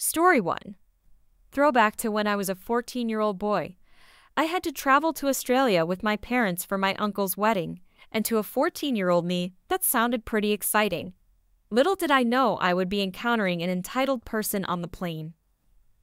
Story 1. Throwback to when I was a 14-year-old boy. I had to travel to Australia with my parents for my uncle's wedding, and to a 14-year-old me, that sounded pretty exciting. Little did I know I would be encountering an entitled person on the plane.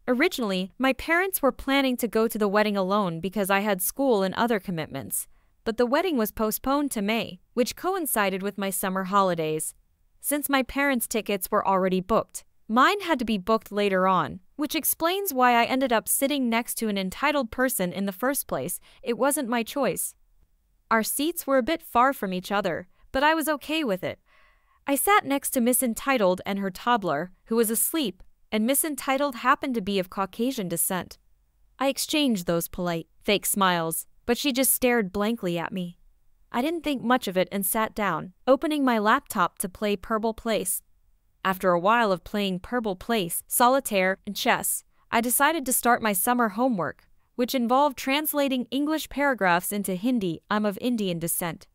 Originally, my parents were planning to go to the wedding alone because I had school and other commitments, but the wedding was postponed to May, which coincided with my summer holidays. Since my parents' tickets were already booked, mine had to be booked later on, which explains why I ended up sitting next to an entitled person in the first place. It wasn't my choice. Our seats were a bit far from each other, but I was okay with it. I sat next to Miss Entitled and her toddler, who was asleep, and Miss Entitled happened to be of Caucasian descent. I exchanged those polite, fake smiles, but she just stared blankly at me. I didn't think much of it and sat down, opening my laptop to play Purple Place. After a while of playing Purple Place, Solitaire, and chess, I decided to start my summer homework, which involved translating English paragraphs into Hindi. I'm of Indian descent.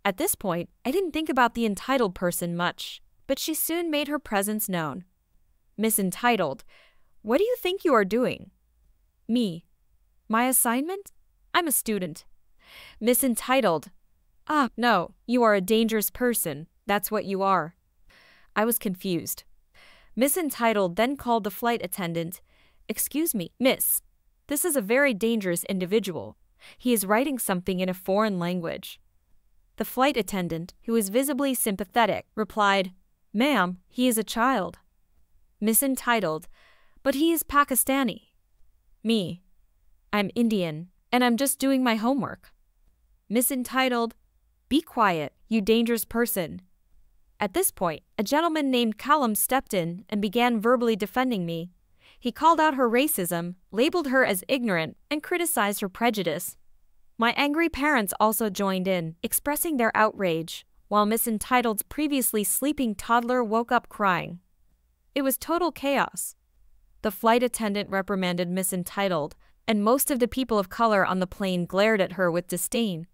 At this point, I didn't think about the entitled person much, but she soon made her presence known. Miss Entitled, what do you think you are doing? Me. My assignment? I'm a student. Miss Entitled, no, you are a dangerous person, that's what you are. I was confused. Miss Entitled then called the flight attendant. Excuse me, miss. This is a very dangerous individual. He is writing something in a foreign language. The flight attendant, who was visibly sympathetic, replied, Ma'am, he is a child. Miss Entitled, but he is Pakistani. Me. I'm Indian, and I'm just doing my homework. Miss Entitled, be quiet, you dangerous person. At this point, a gentleman named Callum stepped in and began verbally defending me. He called out her racism, labeled her as ignorant, and criticized her prejudice. My angry parents also joined in, expressing their outrage, while Miss Entitled's previously sleeping toddler woke up crying. It was total chaos. The flight attendant reprimanded Miss Entitled, and most of the people of color on the plane glared at her with disdain.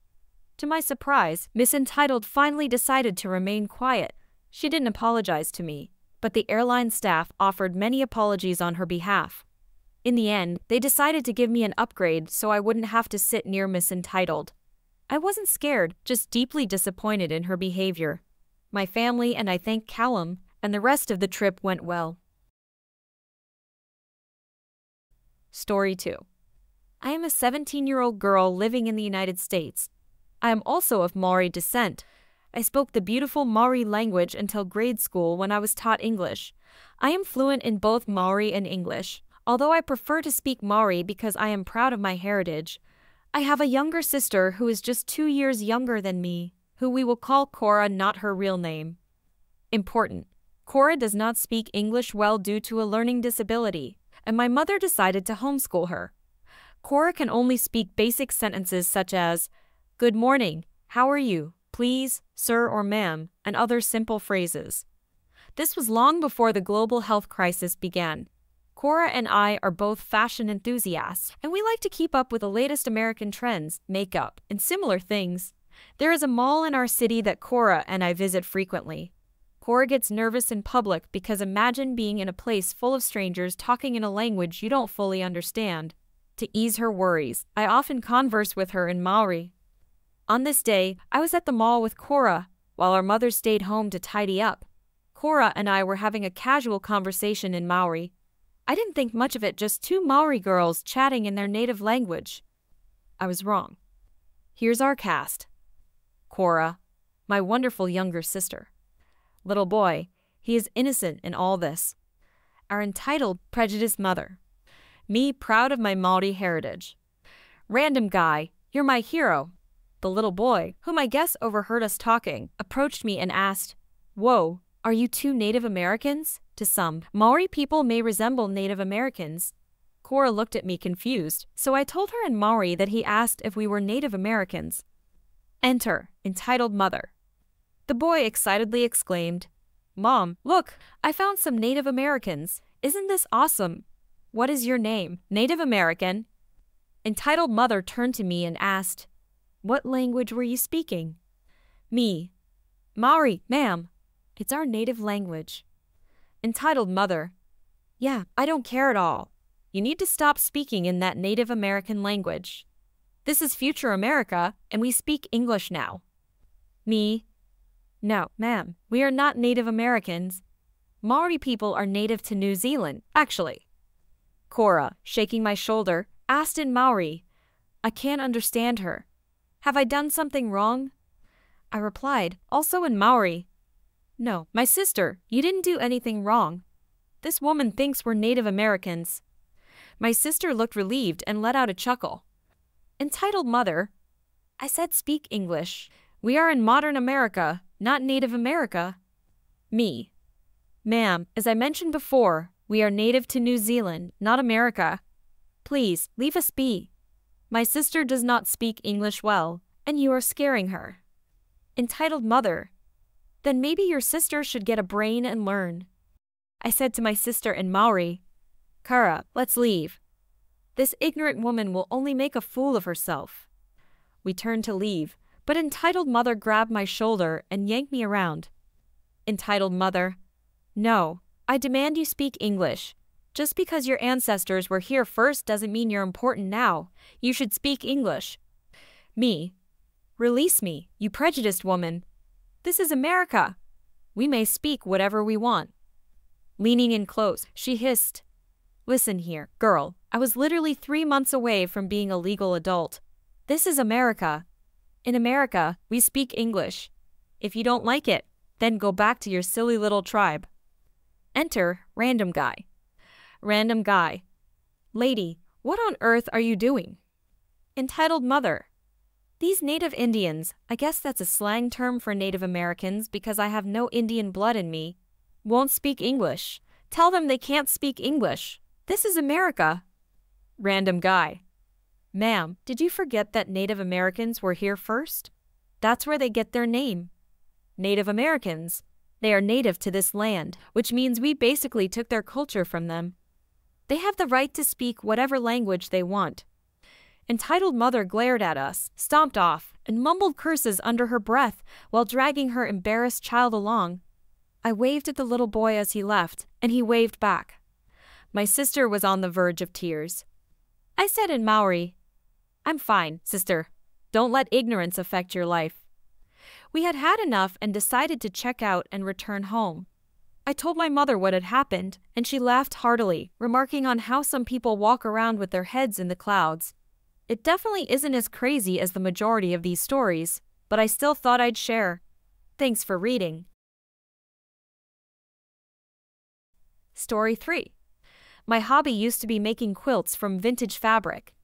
To my surprise, Miss Entitled finally decided to remain quiet. She didn't apologize to me, but the airline staff offered many apologies on her behalf. In the end, they decided to give me an upgrade so I wouldn't have to sit near Miss Entitled. I wasn't scared, just deeply disappointed in her behavior. My family and I thanked Callum, and the rest of the trip went well. Story 2. I am a 17-year-old girl living in the United States. I am also of Māori descent. I spoke the beautiful Māori language until grade school when I was taught English. I am fluent in both Māori and English, although I prefer to speak Māori because I am proud of my heritage. I have a younger sister who is just 2 years younger than me, who we will call Cora, not her real name. Important. Cora does not speak English well due to a learning disability, and my mother decided to homeschool her. Cora can only speak basic sentences such as, good morning, how are you, please, sir or ma'am, and other simple phrases. This was long before the global health crisis began. Cora and I are both fashion enthusiasts, and we like to keep up with the latest American trends, makeup, and similar things. There is a mall in our city that Cora and I visit frequently. Cora gets nervous in public because imagine being in a place full of strangers talking in a language you don't fully understand. To ease her worries, I often converse with her in Māori. On this day, I was at the mall with Cora, while our mother stayed home to tidy up. Cora and I were having a casual conversation in Māori. I didn't think much of it, just two Māori girls chatting in their native language. I was wrong. Here's our cast. Cora, my wonderful younger sister. Little boy, he is innocent in all this. Our entitled, prejudiced mother. Me, proud of my Māori heritage. Random guy, you're my hero. The little boy, whom I guess overheard us talking, approached me and asked, Whoa, are you two Native Americans? To some, Māori people may resemble Native Americans. Cora looked at me confused, so I told her in Māori that he asked if we were Native Americans. Enter, entitled mother. The boy excitedly exclaimed, Mom, look, I found some Native Americans. Isn't this awesome? What is your name, Native American? Entitled mother turned to me and asked, What language were you speaking? Me. Māori, ma'am. It's our native language. Entitled mother. Yeah, I don't care at all. You need to stop speaking in that Native American language. This is future America, and we speak English now. Me? No, ma'am, we are not Native Americans. Māori people are native to New Zealand, actually. Cora, shaking my shoulder, asked in Maori. I can't understand her. Have I done something wrong? I replied, also in Maori. No, my sister, you didn't do anything wrong. This woman thinks we're Native Americans. My sister looked relieved and let out a chuckle. Entitled mother. I said speak English. We are in modern America, not Native America. Me. Ma'am, as I mentioned before, we are native to New Zealand, not America. Please, leave us be. My sister does not speak English well, and you are scaring her. Entitled mother. Then maybe your sister should get a brain and learn. I said to my sister in Maori, Kara, let's leave. This ignorant woman will only make a fool of herself. We turned to leave, but entitled mother grabbed my shoulder and yanked me around. Entitled mother. No, I demand you speak English. Just because your ancestors were here first doesn't mean you're important now. You should speak English. Me. Release me, you prejudiced woman. This is America. We may speak whatever we want. Leaning in close, she hissed. Listen here, girl, I was literally 3 months away from being a legal adult. This is America. In America, we speak English. If you don't like it, then go back to your silly little tribe. Enter, random guy. Random guy. Lady, what on earth are you doing? Entitled mother. These native Indians, I guess that's a slang term for Native Americans because I have no Indian blood in me, won't speak English. Tell them they can't speak English. This is America. Random guy. Ma'am, did you forget that Native Americans were here first? That's where they get their name. Native Americans. They are native to this land, which means we basically took their culture from them. They have the right to speak whatever language they want. Entitled mother glared at us, stomped off, and mumbled curses under her breath while dragging her embarrassed child along. I waved at the little boy as he left, and he waved back. My sister was on the verge of tears. I said in Maori, I'm fine, sister. Don't let ignorance affect your life. We had had enough and decided to check out and return home. I told my mother what had happened, and she laughed heartily, remarking on how some people walk around with their heads in the clouds. It definitely isn't as crazy as the majority of these stories, but I still thought I'd share. Thanks for reading. Story 3. My hobby used to be making quilts from vintage fabric.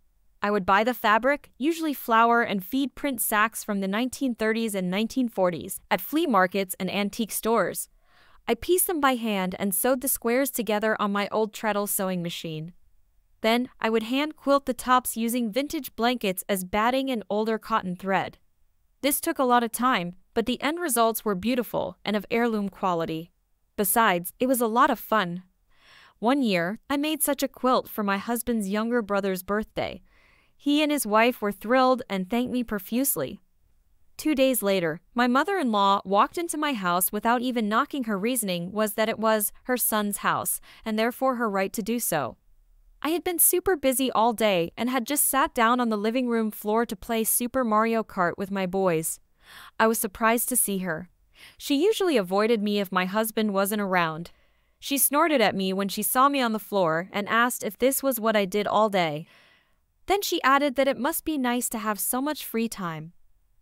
I would buy the fabric, usually flour and feed print sacks from the 1930s and 1940s, at flea markets and antique stores. I pieced them by hand and sewed the squares together on my old treadle sewing machine. Then, I would hand quilt the tops using vintage blankets as batting and older cotton thread. This took a lot of time, but the end results were beautiful and of heirloom quality. Besides, it was a lot of fun. One year, I made such a quilt for my husband's younger brother's birthday. He and his wife were thrilled and thanked me profusely. 2 days later, my mother-in-law walked into my house without even knocking. Her reasoning was that it was her son's house, and therefore her right to do so. I had been super busy all day and had just sat down on the living room floor to play Super Mario Kart with my boys. I was surprised to see her. She usually avoided me if my husband wasn't around. She snorted at me when she saw me on the floor and asked if this was what I did all day. Then she added that it must be nice to have so much free time.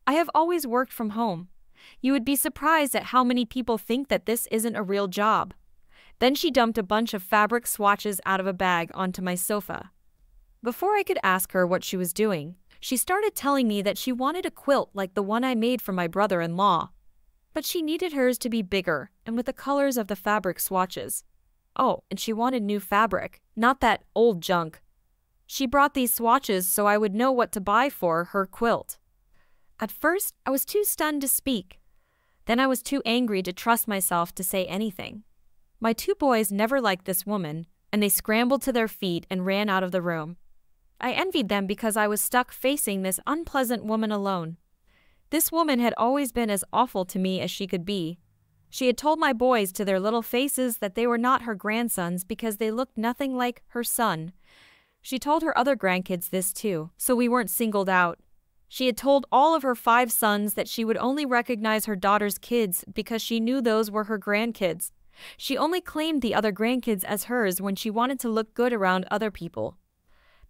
I have always worked from home. You would be surprised at how many people think that this isn't a real job. Then she dumped a bunch of fabric swatches out of a bag onto my sofa. Before I could ask her what she was doing, she started telling me that she wanted a quilt like the one I made for my brother-in-law. But she needed hers to be bigger and with the colors of the fabric swatches. Oh, and she wanted new fabric, not that old junk. She brought these swatches so I would know what to buy for her quilt. At first, I was too stunned to speak. Then I was too angry to trust myself to say anything. My 2 boys never liked this woman, and they scrambled to their feet and ran out of the room. I envied them because I was stuck facing this unpleasant woman alone. This woman had always been as awful to me as she could be. She had told my boys to their little faces that they were not her grandsons because they looked nothing like her son. She told her other grandkids this too, so we weren't singled out. She had told all of her 5 sons that she would only recognize her daughter's kids because she knew those were her grandkids. She only claimed the other grandkids as hers when she wanted to look good around other people.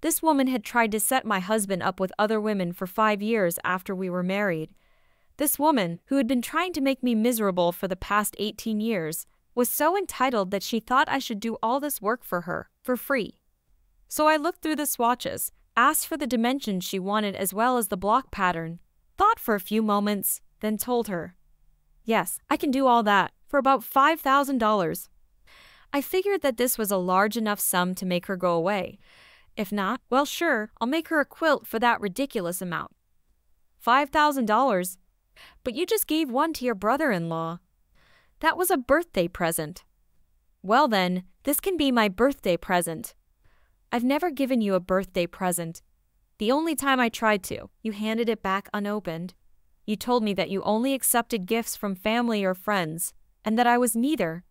This woman had tried to set my husband up with other women for 5 years after we were married. This woman, who had been trying to make me miserable for the past 18 years, was so entitled that she thought I should do all this work for her, for free. So I looked through the swatches, asked for the dimensions she wanted as well as the block pattern, thought for a few moments, then told her, "Yes, I can do all that, for about $5,000. I figured that this was a large enough sum to make her go away. If not, well sure, I'll make her a quilt for that ridiculous amount. $5,000? But you just gave one to your brother-in-law. That was a birthday present. Well then, this can be my birthday present. I've never given you a birthday present. The only time I tried to, you handed it back unopened. You told me that you only accepted gifts from family or friends, and that I was neither.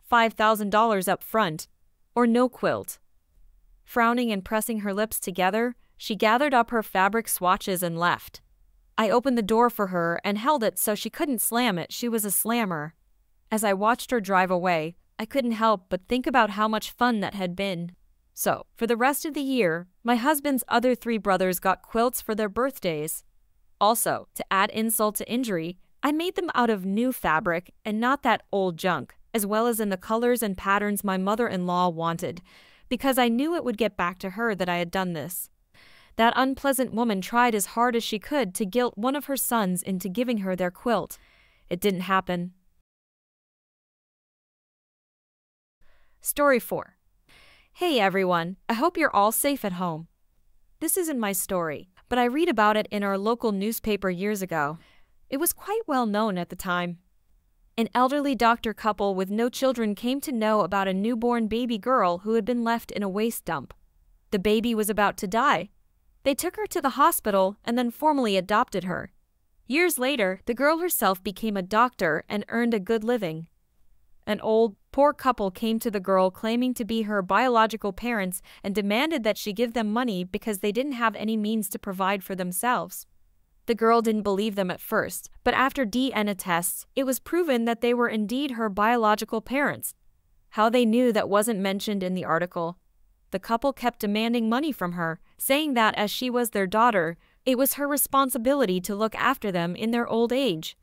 $5,000 up front, or no quilt." Frowning and pressing her lips together, she gathered up her fabric swatches and left. I opened the door for her and held it so she couldn't slam it. She was a slammer. As I watched her drive away, I couldn't help but think about how much fun that had been. So, for the rest of the year, my husband's other 3 brothers got quilts for their birthdays. Also, to add insult to injury, I made them out of new fabric and not that old junk, as well as in the colors and patterns my mother-in-law wanted, because I knew it would get back to her that I had done this. That unpleasant woman tried as hard as she could to guilt one of her sons into giving her their quilt. It didn't happen. Story 4. Hey everyone, I hope you're all safe at home. This isn't my story, but I read about it in our local newspaper years ago. It was quite well known at the time. An elderly doctor couple with no children came to know about a newborn baby girl who had been left in a waste dump. The baby was about to die. They took her to the hospital and then formally adopted her. Years later, the girl herself became a doctor and earned a good living. An old, poor couple came to the girl claiming to be her biological parents and demanded that she give them money because they didn't have any means to provide for themselves. The girl didn't believe them at first, but after DNA tests, it was proven that they were indeed her biological parents. How they knew that wasn't mentioned in the article. The couple kept demanding money from her, saying that as she was their daughter, it was her responsibility to look after them in their old age.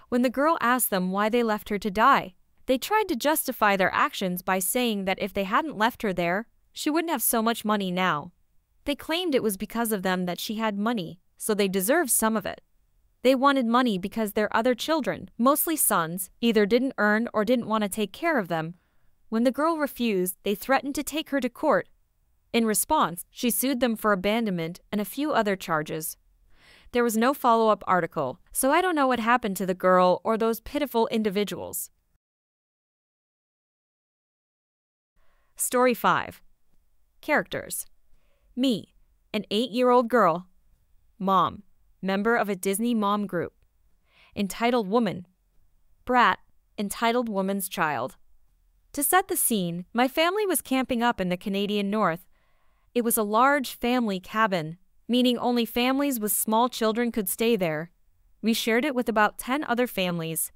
When the girl asked them why they left her to die, they tried to justify their actions by saying that if they hadn't left her there, she wouldn't have so much money now. They claimed it was because of them that she had money, so they deserved some of it. They wanted money because their other children, mostly sons, either didn't earn or didn't want to take care of them. When the girl refused, they threatened to take her to court. In response, she sued them for abandonment and a few other charges. There was no follow-up article, so I don't know what happened to the girl or those pitiful individuals. Story 5. Characters. Me, an 8-year-old girl. Mom, member of a Disney mom group. Entitled woman. Brat, entitled woman's child. To set the scene, my family was camping up in the Canadian North. It was a large family cabin, meaning only families with small children could stay there. We shared it with about 10 other families.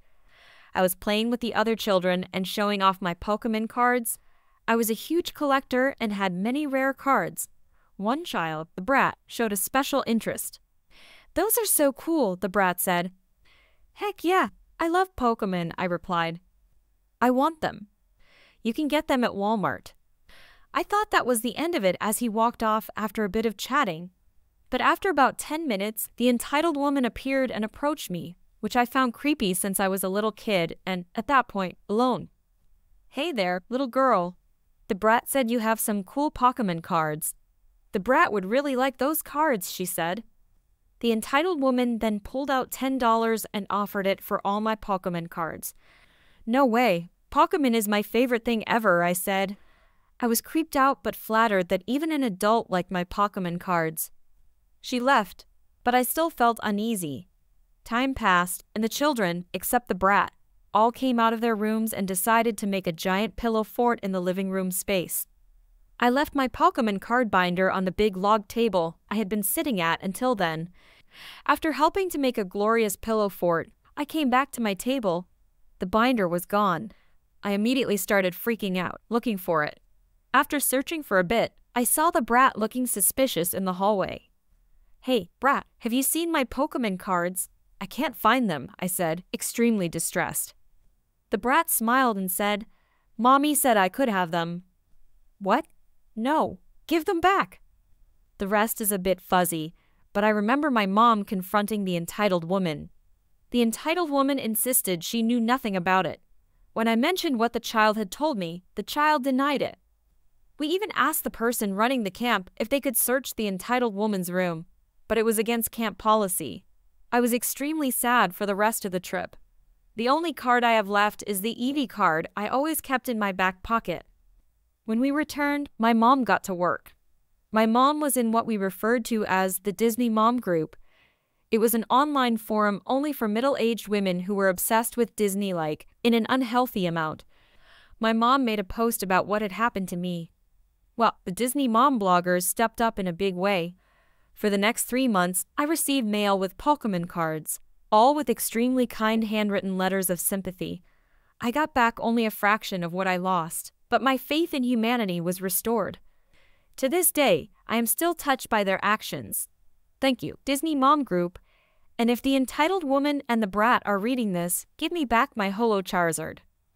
I was playing with the other children and showing off my Pokemon cards. I was a huge collector and had many rare cards. One child, the brat, showed a special interest. "Those are so cool," the brat said. "Heck yeah, I love Pokemon," I replied. "I want them. You can get them at Walmart." I thought that was the end of it as he walked off after a bit of chatting. But after about 10 minutes, the entitled woman appeared and approached me, which I found creepy since I was a little kid and, at that point, alone. "Hey there, little girl. The brat said you have some cool Pokemon cards. The brat would really like those cards," she said. The entitled woman then pulled out $10 and offered it for all my Pokemon cards. "No way. Pokemon is my favorite thing ever," I said. I was creeped out but flattered that even an adult liked my Pokemon cards. She left, but I still felt uneasy. Time passed, and the children, except the brat, all came out of their rooms and decided to make a giant pillow fort in the living room space. I left my Pokemon card binder on the big log table I had been sitting at until then. After helping to make a glorious pillow fort, I came back to my table. The binder was gone. I immediately started freaking out, looking for it. After searching for a bit, I saw the brat looking suspicious in the hallway. "Hey, brat, have you seen my Pokemon cards? I can't find them," I said, extremely distressed. The brat smiled and said, "Mommy said I could have them." "What? No, give them back." The rest is a bit fuzzy, but I remember my mom confronting the entitled woman. The entitled woman insisted she knew nothing about it. When I mentioned what the child had told me, the child denied it. We even asked the person running the camp if they could search the entitled woman's room, but it was against camp policy. I was extremely sad for the rest of the trip. The only card I have left is the Eevee card I always kept in my back pocket. When we returned, my mom got to work. My mom was in what we referred to as the Disney Mom Group. It was an online forum only for middle-aged women who were obsessed with Disney in an unhealthy amount. My mom made a post about what had happened to me. Well, the Disney mom bloggers stepped up in a big way. For the next 3 months, I received mail with Pokemon cards, all with extremely kind handwritten letters of sympathy. I got back only a fraction of what I lost, but my faith in humanity was restored. To this day, I am still touched by their actions. Thank you, Disney Mom Group, and if the entitled woman and the brat are reading this, give me back my Holo Charizard.